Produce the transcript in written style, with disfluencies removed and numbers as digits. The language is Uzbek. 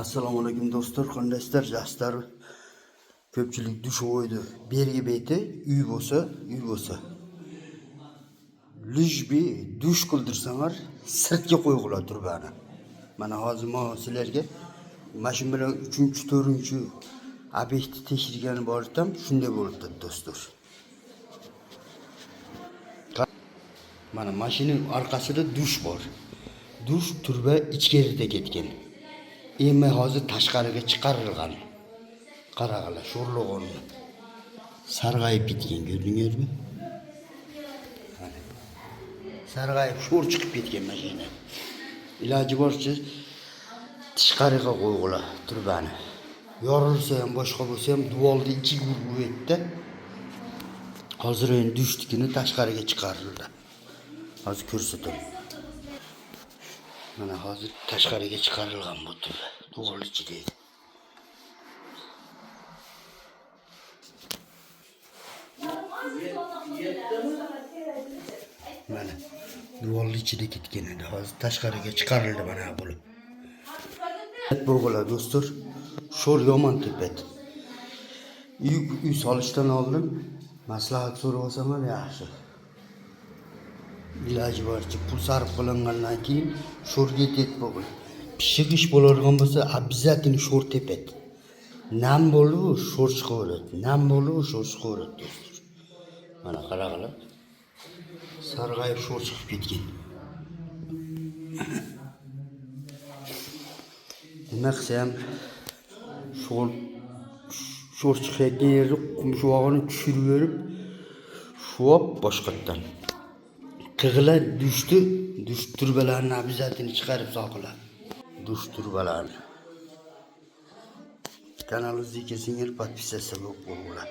Assalomu alaykum do'stlar, qandaysizlar? Jastar ko'pchilik dush qo'ydi. Bergi beti uy bo'lsa. Lujbi dush qildirsanlar, sirtga qo'yg'ular turbani. Mana hozir men sizlarga mashina bilan 3-4 obyektni tekshirgani bordim, shunday bo'ldi do'stlar. Mana mashinaning orqasida dush bor. Dush turba ichkarida ketgan. Endi hozir tashqariga chiqarilgan. Qarag'ala, sho'rlog'onni. Sarg'ayib ketgan, ko'rdingizmi? Sarg'ayib sho'r chiqib ketgan mashina. Iloji boricha tashqariga qo'yg'ular turbani. Yorilsa ham, boshqa bo'lsa ham duvalni ichiga urib etdi. Hozir endi dushtikini tashqariga chiqarildi. Hozir ko'rsataman. Mana hozir tashqariga chiqarilgan bu turba. Duval ichida. Mana duval ichida ketgan edi. Hozir tashqariga chiqarildi mana bo'lib. Bo'lg'ular do'stlar, sho'r yomon tepadi. Uy solishdan oldin maslahat so'rab olsam yaxshi. Iloji boricha pul sarf qilingandan keyin sho'rga tetib bo'ladi. Pishiq ish bo'ladigan bo'lsa, обязательно sho'r tepadi. Nam bo'ldi u sho'r chiqaveradi. Nam bo'ldi u sho'r chiqaveradi do'stlar. Mana qaranglar. Sarg'ayib sho'r chiqib ketgan. Nima qilsam sho'r chiqayotgan yerda qumshog'ini tushirib berib, shuvab boshqatdan. Qig'lar dush turbalarini обязательно chiqarib soqlar. Dush turbalarini. Kanalimizga kelsangiz podpisatsiya bo'lib bo'linglar.